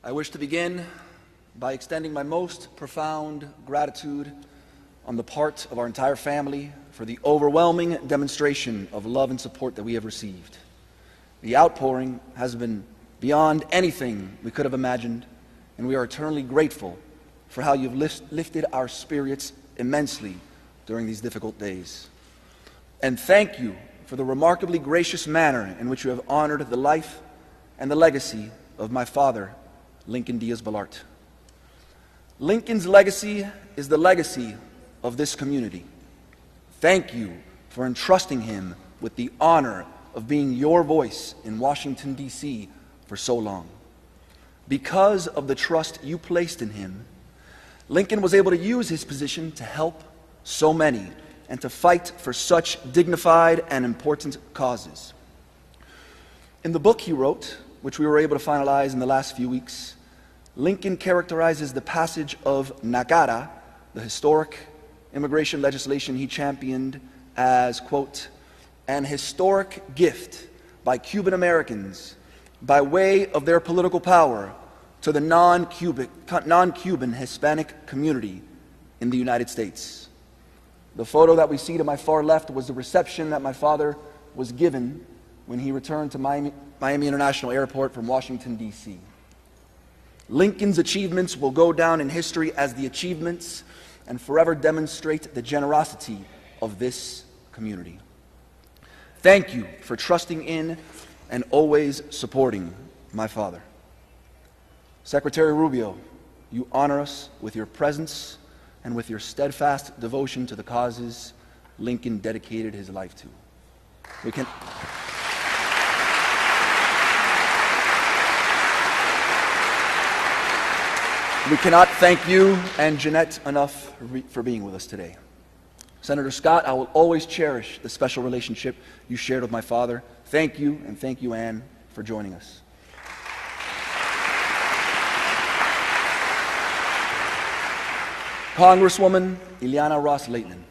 I wish to begin by extending my most profound gratitude on the part of our entire family for the overwhelming demonstration of love and support that we have received. The outpouring has been beyond anything we could have imagined, and we are eternally grateful for how you've lifted our spirits immensely during these difficult days. And thank you for the remarkably gracious manner in which you have honored the life and the legacy of my father, Lincoln Diaz-Balart. Lincoln's legacy is the legacy of this community. Thank you for entrusting him with the honor of being your voice in Washington, D.C. for so long. Because of the trust you placed in him, Lincoln was able to use his position to help so many and to fight for such dignified and important causes. In the book he wrote, which we were able to finalize in the last few weeks, Lincoln characterizes the passage of NACARA, the historic immigration legislation he championed, as, quote, an historic gift by Cuban Americans by way of their political power to the non-Cuban Hispanic community in the United States. The photo that we see to my far left was the reception that my father was given when he returned to Miami International Airport from Washington, D.C. Lincoln's achievements will go down in history as the achievements and forever demonstrate the generosity of this community. Thank you for trusting in and always supporting my father. Secretary Rubio, you honor us with your presence and with your steadfast devotion to the causes Lincoln dedicated his life to. We cannot thank you and Jeanette enough for being with us today. Senator Scott, I will always cherish the special relationship you shared with my father. Thank you, and thank you, Ann, for joining us. Congresswoman Ileana Ross-Lehtinen.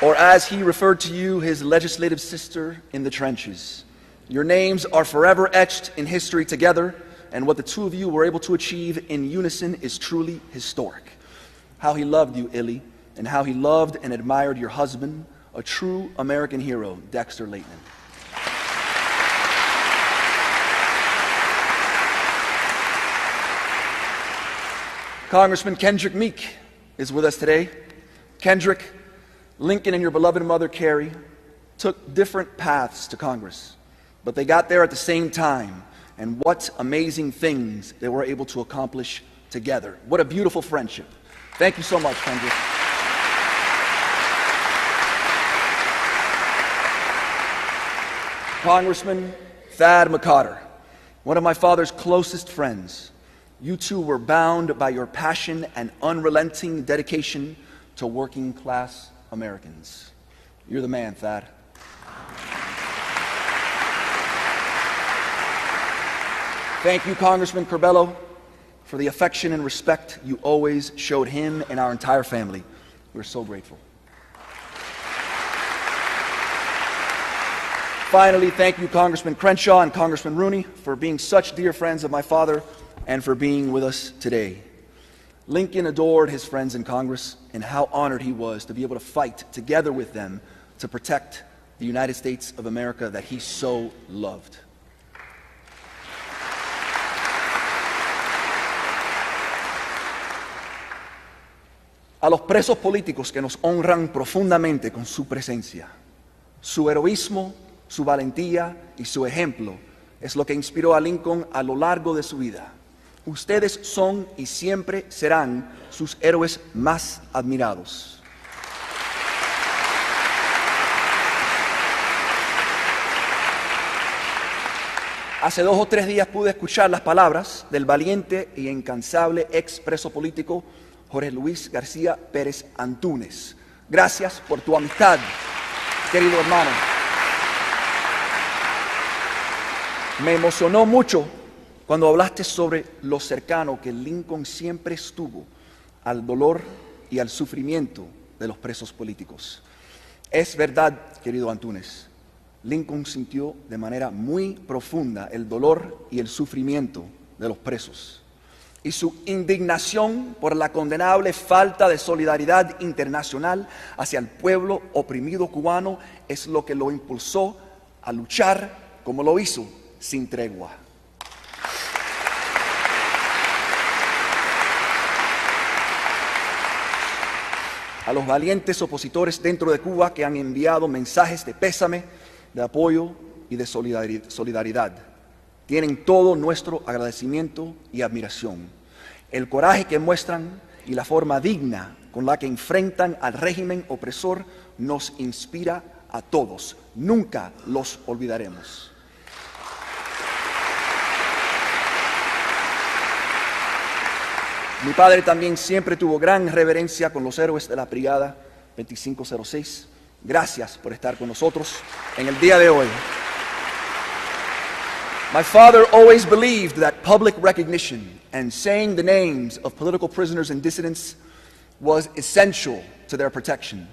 Or as he referred to you, his legislative sister in the trenches. Your names are forever etched in history together, and what the two of you were able to achieve in unison is truly historic. How he loved you, Illy, and how he loved and admired your husband, a true American hero, Dexter Lehtinen. Congressman Kendrick Meek is with us today. Kendrick, Lincoln and your beloved mother, Carrie, took different paths to Congress, but they got there at the same time, and what amazing things they were able to accomplish together. What a beautiful friendship. Thank you so much, Kendrick. Congressman Thad McCotter, one of my father's closest friends. You two were bound by your passion and unrelenting dedication to working class Americans. You're the man, Thad. Thank you, Congressman Curbelo, for the affection and respect you always showed him and our entire family. We're so grateful. Finally, thank you, Congressman Crenshaw and Congressman Rooney, for being such dear friends of my father and for being with us today. Lincoln adored his friends in Congress, and how honored he was to be able to fight together with them to protect the United States of America that he so loved. A los presos políticos que nos honran profundamente con su presencia, su heroísmo, su valentía y su ejemplo es lo que inspiró a Lincoln a lo largo de su vida. Ustedes son y siempre serán sus héroes más admirados. Hace 2 o 3 días pude escuchar las palabras del valiente y incansable ex preso político Jorge Luis Garcia Pérez Antúnez. Gracias por tu amistad, querido hermano. Me emocionó mucho cuando hablaste sobre lo cercano que Lincoln siempre estuvo al dolor y al sufrimiento de los presos políticos. Es verdad, querido Antúnez, Lincoln sintió de manera muy profunda el dolor y el sufrimiento de los presos, y su indignación por la condenable falta de solidaridad internacional hacia el pueblo oprimido cubano es lo que lo impulsó a luchar como lo hizo, sin tregua. A los valientes opositores dentro de Cuba que han enviado mensajes de pésame, de apoyo y de solidaridad, tienen todo nuestro agradecimiento y admiración. El coraje que muestran y la forma digna con la que enfrentan al régimen opresor nos inspira a todos. Nunca los olvidaremos. Mi padre también siempre tuvo gran reverencia con los héroes de la Brigada 2506. Gracias por estar con nosotros en el día de hoy. My father always believed that public recognition and saying the names of political prisoners and dissidents was essential to their protection.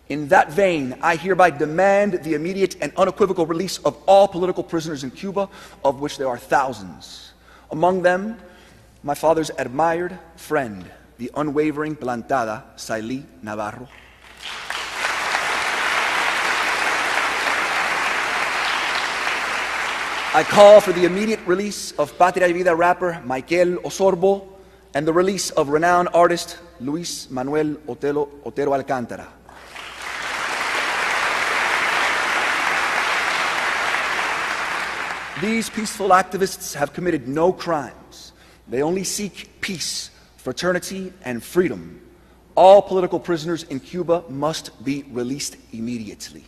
In that vein, I hereby demand the immediate and unequivocal release of all political prisoners in Cuba, of which there are thousands. Among them, my father's admired friend, the unwavering plantada Sailí Navarro. I call for the immediate release of Patria y Vida rapper Michael Osorbo and the release of renowned artist Luis Manuel Otero Alcántara. These peaceful activists have committed no crimes. They only seek peace, fraternity, and freedom. All political prisoners in Cuba must be released immediately.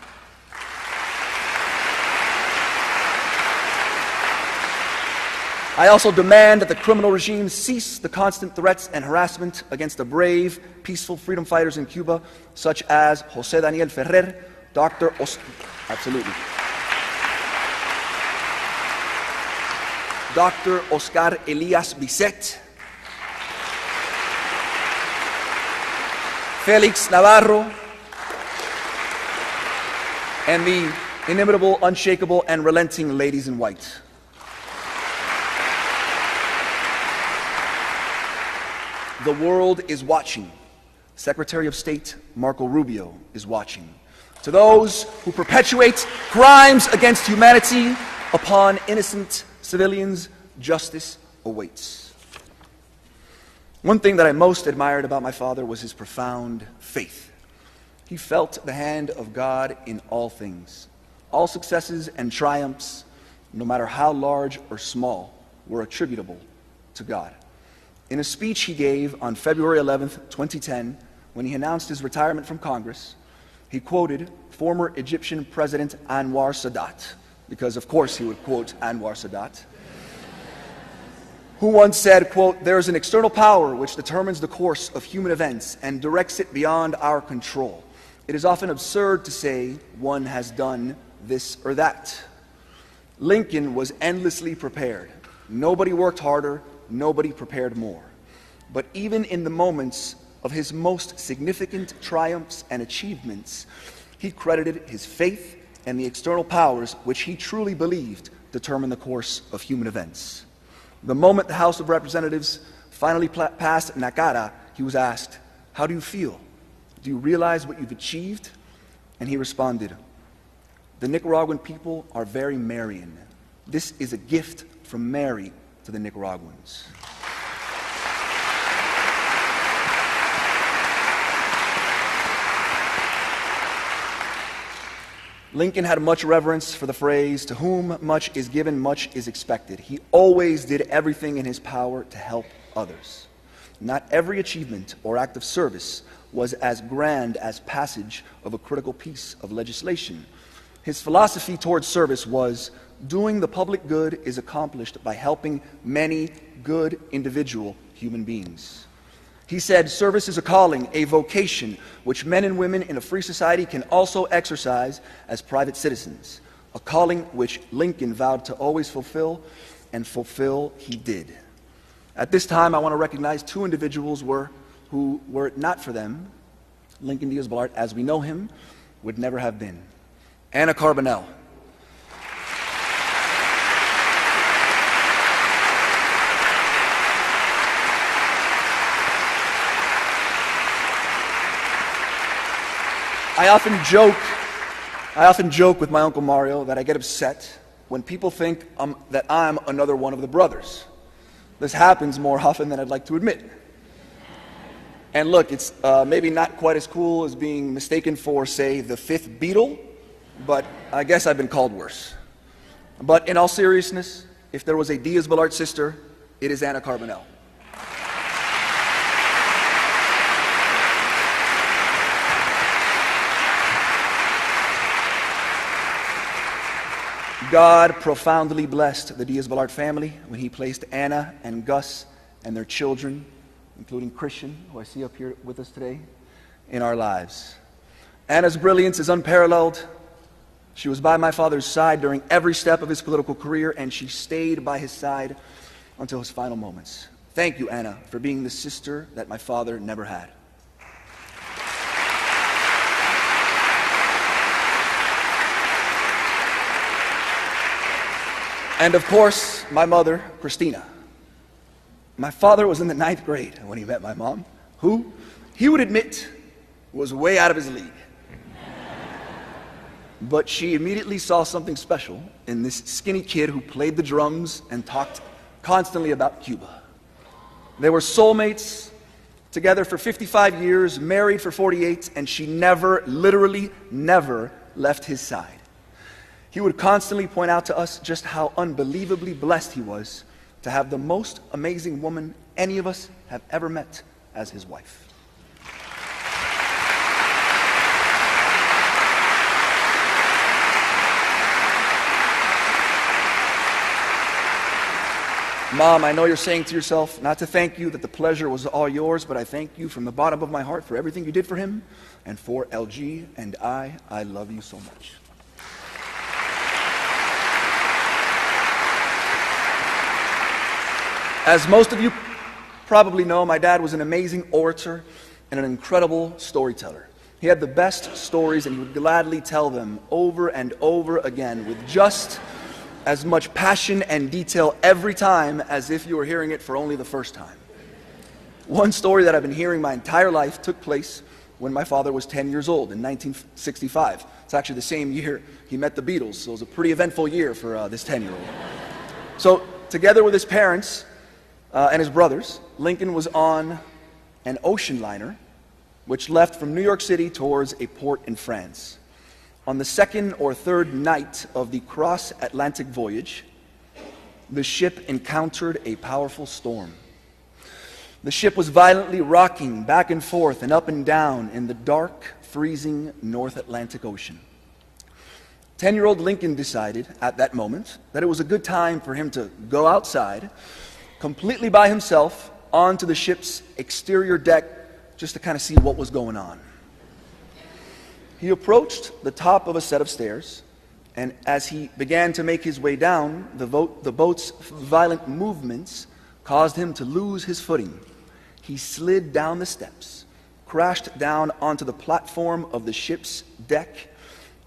I also demand that the criminal regime cease the constant threats and harassment against the brave, peaceful freedom fighters in Cuba, such as José Daniel Ferrer, Dr. Oscar Elias Bisset, Felix Navarro, and the inimitable, unshakable, and relenting ladies in white. The world is watching. Secretary of State Marco Rubio is watching. To those who perpetuate crimes against humanity upon innocent civilians, justice awaits. One thing that I most admired about my father was his profound faith. He felt the hand of God in all things. All successes and triumphs, no matter how large or small, were attributable to God. In a speech he gave on February 11th, 2010, when he announced his retirement from Congress, he quoted former Egyptian President Anwar Sadat, because of course he would quote Anwar Sadat, who once said, quote, "There is an external power which determines the course of human events and directs it beyond our control. It is often absurd to say one has done this or that." Lincoln was endlessly prepared. Nobody worked harder. Nobody prepared more. But even in the moments of his most significant triumphs and achievements, he credited his faith and the external powers which he truly believed determine the course of human events. The moment the House of Representatives finally passed NACARA, he was asked, "How do you feel? Do you realize what you've achieved?" And he responded, "The Nicaraguan people are very Marian. This is a gift from Mary to the Nicaraguans." Lincoln had much reverence for the phrase, "To whom much is given, much is expected." He always did everything in his power to help others. Not every achievement or act of service was as grand as passage of a critical piece of legislation. His philosophy towards service was, doing the public good is accomplished by helping many good individual human beings. He said, service is a calling, a vocation, which men and women in a free society can also exercise as private citizens, a calling which Lincoln vowed to always fulfill, and fulfill he did. At this time, I want to recognize two individuals who, were it not for them, Lincoln Diaz-Balart, as we know him, would never have been. Anna Carbonell. I often joke with my Uncle Mario that I get upset when people think that I'm another one of the brothers. This happens more often than I'd like to admit. And look, it's maybe not quite as cool as being mistaken for, say, the fifth Beatle, but I guess I've been called worse. But in all seriousness, if there was a Diaz-Balart sister, it is Anna Carbonell. God profoundly blessed the Diaz-Balart family when he placed Anna and Gus and their children, including Christian, who I see up here with us today, in our lives. Anna's brilliance is unparalleled. She was by my father's side during every step of his political career, and she stayed by his side until his final moments. Thank you, Anna, for being the sister that my father never had. And of course, my mother, Christina. My father was in the 9th grade when he met my mom, who he would admit was way out of his league. But she immediately saw something special in this skinny kid who played the drums and talked constantly about Cuba. They were soulmates, together for 55 years, married for 48, and she never, literally never, left his side. He would constantly point out to us just how unbelievably blessed he was to have the most amazing woman any of us have ever met as his wife. Mom, I know you're saying to yourself, not to thank you, that the pleasure was all yours, but I thank you from the bottom of my heart for everything you did for him and for LG and I love you so much. As most of you probably know, my dad was an amazing orator and an incredible storyteller. He had the best stories, and he would gladly tell them over and over again with just as much passion and detail every time as if you were hearing it for only the first time. One story that I've been hearing my entire life took place when my father was 10 years old in 1965. It's actually the same year he met the Beatles, so it was a pretty eventful year for this 10-year-old. So together with his parents, and his brothers, Lincoln was on an ocean liner which left from New York City towards a port in France. On the second or third night of the cross-Atlantic voyage, the ship encountered a powerful storm. The ship was violently rocking back and forth and up and down in the dark, freezing North Atlantic Ocean. 10-year-old Lincoln decided at that moment that it was a good time for him to go outside completely by himself onto the ship's exterior deck just to kind of see what was going on. He approached the top of a set of stairs, and as he began to make his way down, the boat's violent movements caused him to lose his footing. He slid down the steps, crashed down onto the platform of the ship's deck,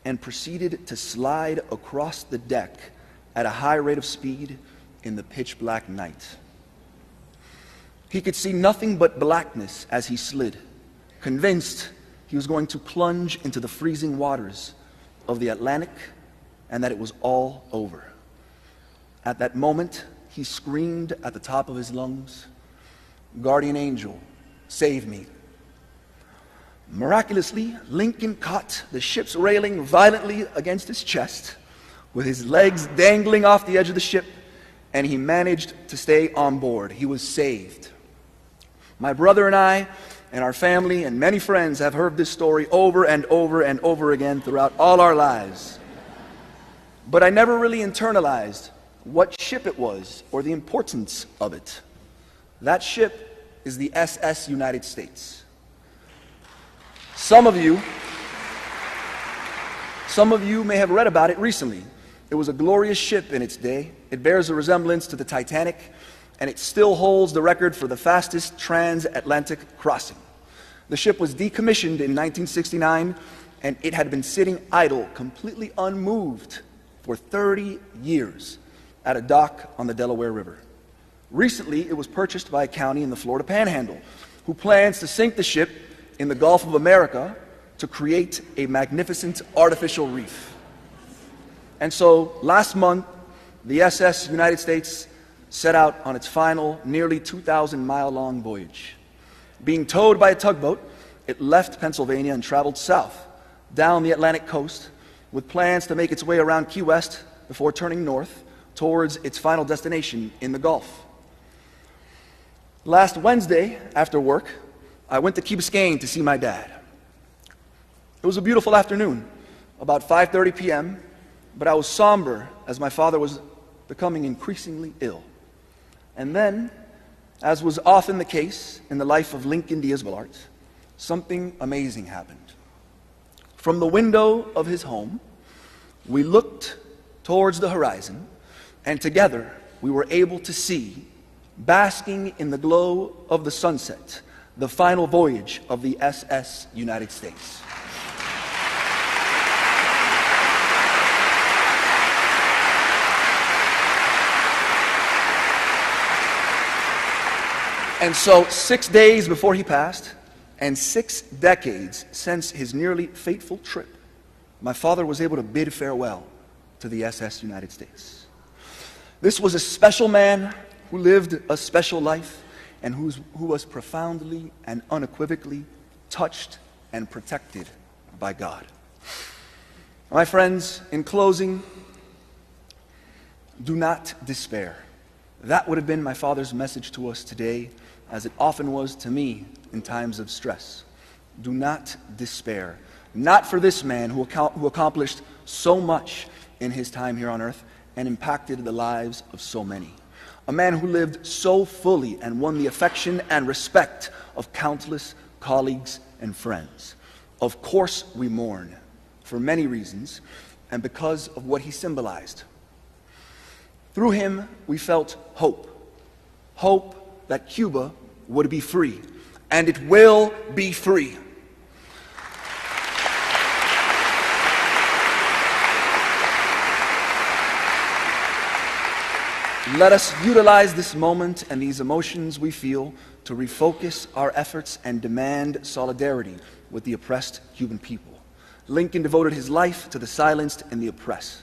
and proceeded to slide across the deck at a high rate of speed in the pitch black night. He could see nothing but blackness as he slid, convinced he was going to plunge into the freezing waters of the Atlantic and that it was all over. At that moment, he screamed at the top of his lungs, "Guardian angel, save me." Miraculously, Lincoln caught the ship's railing violently against his chest, with his legs dangling off the edge of the ship, and he managed to stay on board. He was saved. My brother and I and our family and many friends have heard this story over and over and over again throughout all our lives. But I never really internalized what ship it was or the importance of it. That ship is the SS United States. Some of you may have read about it recently. It was a glorious ship in its day. It bears a resemblance to the Titanic, and it still holds the record for the fastest transatlantic crossing. The ship was decommissioned in 1969 and it had been sitting idle, completely unmoved, for 30 years at a dock on the Delaware River. Recently, it was purchased by a county in the Florida Panhandle, who plans to sink the ship in the Gulf of America to create a magnificent artificial reef. And so, last month, the SS United States set out on its final, nearly 2,000-mile-long voyage. Being towed by a tugboat, it left Pennsylvania and traveled south, down the Atlantic coast, with plans to make its way around Key West before turning north towards its final destination in the Gulf. Last Wednesday, after work, I went to Key Biscayne to see my dad. It was a beautiful afternoon, about 5:30 p.m., but I was somber as my father was becoming increasingly ill. And then, as was often the case in the life of Lincoln Diaz-Balart, something amazing happened. From the window of his home, we looked towards the horizon, and together we were able to see, basking in the glow of the sunset, the final voyage of the SS United States. And so 6 days before he passed, and 6 decades since his nearly fateful trip, my father was able to bid farewell to the SS United States. This was a special man who lived a special life and who was profoundly and unequivocally touched and protected by God. My friends, in closing, do not despair. That would have been my father's message to us today, as it often was to me in times of stress. Do not despair. Not for this man who accomplished so much in his time here on earth and impacted the lives of so many. A man who lived so fully and won the affection and respect of countless colleagues and friends. Of course we mourn, for many reasons, and because of what he symbolized. Through him, we felt hope. Hope that Cuba would be free, and it will be free. Let us utilize this moment and these emotions we feel to refocus our efforts and demand solidarity with the oppressed Cuban people. Lincoln devoted his life to the silenced and the oppressed.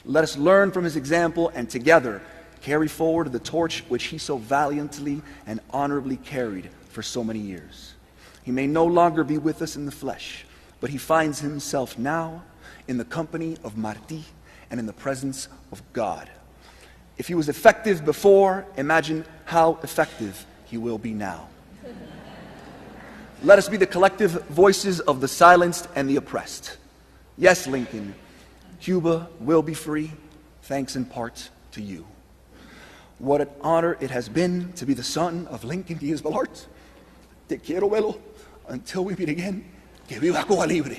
Let us learn from his example and together carry forward the torch which he so valiantly and honorably carried for so many years. He may no longer be with us in the flesh, but he finds himself now in the company of Martí and in the presence of God. If he was effective before, imagine how effective he will be now. Let us be the collective voices of the silenced and the oppressed. Yes, Lincoln, Cuba will be free, thanks in part to you. What an honor it has been to be the son of Lincoln Diaz-Balart. Te quiero, abuelo. Until we meet again, que viva Cuba libre.